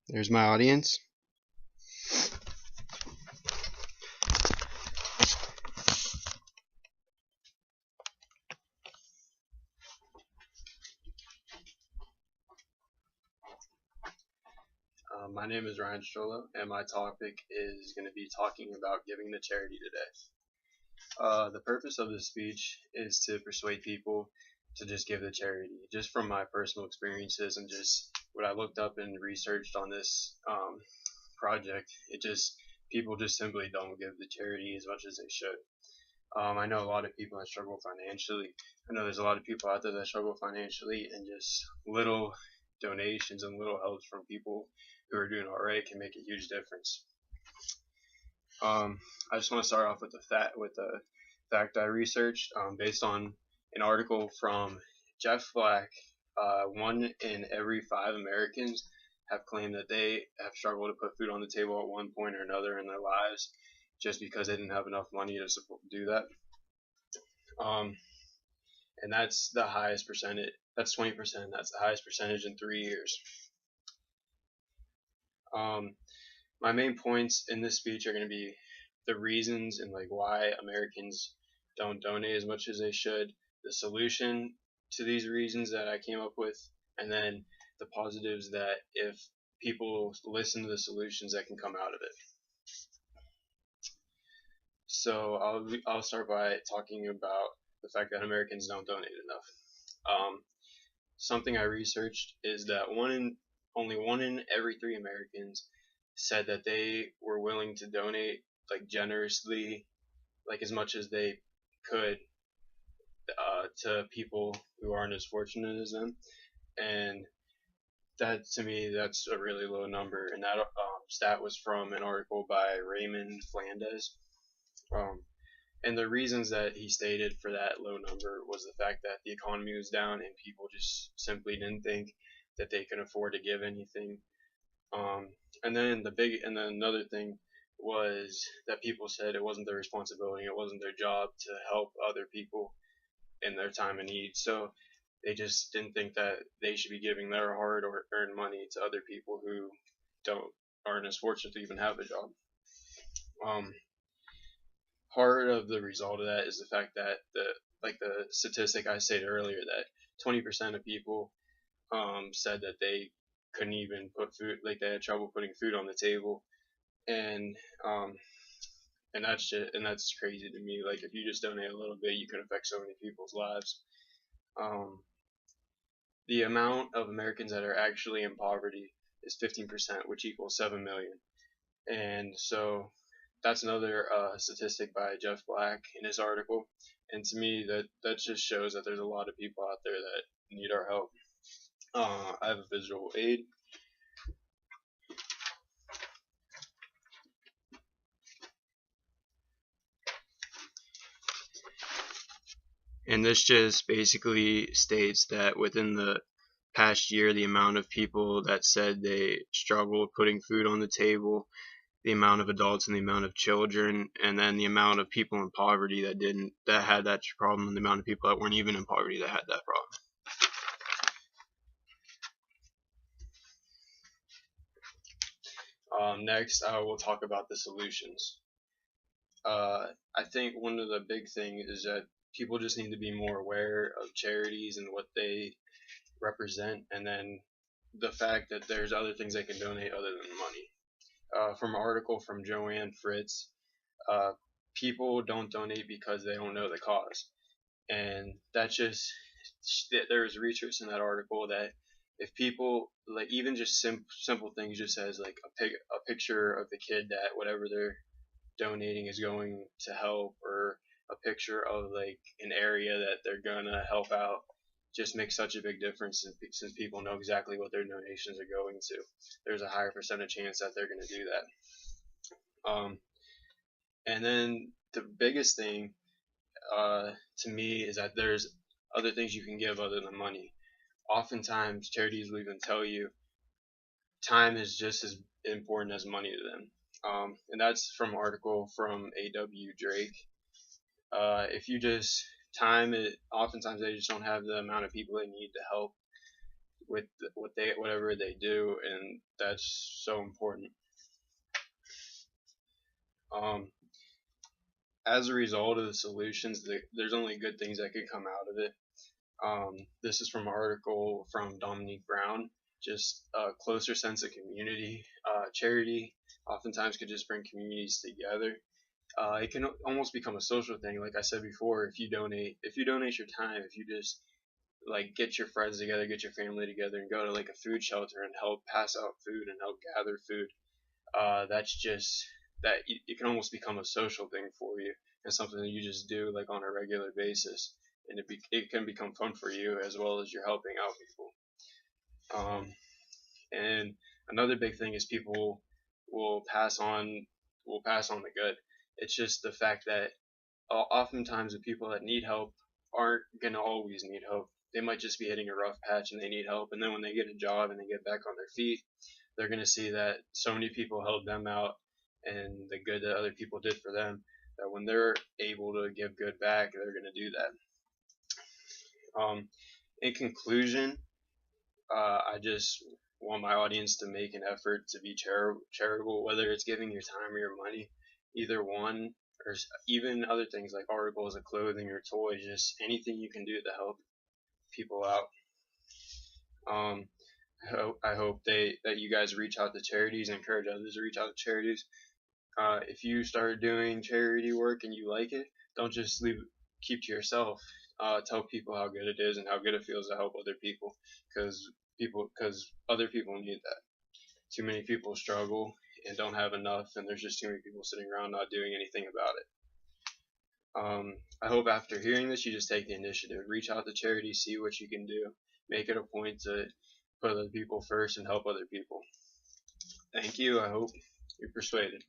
There's my audience. My name is Ryan Strollo, and my topic is going to be talking about giving to charity today. The purpose of this speech is to persuade people to just give to charity. Just from my personal experiences and just what I looked up and researched on this project, people just simply don't give to charity as much as they should. I know a lot of people that struggle financially. I know there's a lot of people out there that struggle financially, and just little donations and little helps from people who are doing alright can make a huge difference. I just want to start off with the fact I researched based on an article from Jeff Black. 1 in every 5 Americans have claimed that they have struggled to put food on the table at one point or another in their lives, just because they didn't have enough money to do that. And that's the highest percentage. That's 20%. That's the highest percentage in 3 years. My main points in this speech are going to be the reasons and why Americans don't donate as much as they should, the solution to these reasons that I came up with, and then the positives that if people listen to the solutions that can come out of it. So I'll start by talking about the fact that Americans don't donate enough. Something I researched is that only 1 in every 3 Americans said that they were willing to donate generously, as much as they could, to people who aren't as fortunate as them. And that, to me, that's a really low number. And that stat was from an article by Raymond Flandes. And the reasons that he stated for that low number was the fact that the economy was down and people just simply didn't think that they could afford to give anything. And then another thing was that people said it wasn't their responsibility, it wasn't their job to help other people in their time of need. So they just didn't think that they should be giving their hard or earned money to other people who aren't as fortunate to even have a job. Part of the result of that is the fact that the statistic I stated earlier, that 20% of people said that they couldn't even put food, they had trouble putting food on the table, and that's crazy to me. If you just donate a little bit, you can affect so many people's lives. The amount of Americans that are actually in poverty is 15%, which equals 7 million. And so that's another statistic by Jeff Black in his article. And to me, that just shows that there's a lot of people out there that need our help. I have a visual aid. And this just basically states that within the past year, the amount of people that said they struggled putting food on the table, the amount of adults and the amount of children, and then the amount of people in poverty that had that problem, and the amount of people that weren't even in poverty that had that problem. Next, I will talk about the solutions. I think one of the big things is that people just need to be more aware of charities and what they represent, and then the fact that there's other things they can donate other than money. From an article from Joanne Fritz, people don't donate because they don't know the cause. And there's research in that article that if people, even just simple things, just as a picture of the kid that whatever they're donating is going to help, or a picture of an area that they're gonna help out, just makes such a big difference, since people know exactly what their donations are going to. There's a higher percentage chance that they're going to do that. And then the biggest thing to me is that there's other things you can give other than money. Oftentimes charities will even tell you time is just as important as money to them. And that's from an article from A.W. Drake. Oftentimes they just don't have the amount of people they need to help with whatever they do, and that's so important. Um, as a result of the solutions, there's only good things that could come out of it. This is from an article from Dominique Brown. Just a closer sense of community. Charity oftentimes could just bring communities together. It can almost become a social thing. Like I said before, if you donate your time, if you just like get your friends together, get your family together, and go to like a food shelter and help pass out food and help gather food, that's just that it can almost become a social thing for you and something that you just do like on a regular basis, and it can become fun for you as well as you're helping out people. And another big thing is people will pass on will pass on the good. It's just the fact that oftentimes the people that need help aren't gonna always need help. They might just be hitting a rough patch and they need help, and then when they get a job and they get back on their feet, they're gonna see that so many people helped them out and the good that other people did for them, that when they're able to give good back, they're gonna do that. In conclusion, I just want my audience to make an effort to be charitable, whether it's giving your time or your money, either one, or even other things like articles of clothing or toys, just anything you can do to help people out. Um, I hope that you guys reach out to charities and encourage others to reach out to charities. If you start doing charity work and you like it, don't just keep to yourself. Tell people how good it is and how good it feels to help other people, because other people need that. Too many people struggle and don't have enough, and there's just too many people sitting around not doing anything about it. I hope after hearing this, you just take the initiative, reach out to charity, see what you can do, make it a point to put other people first and help other people. Thank you. I hope you're persuaded.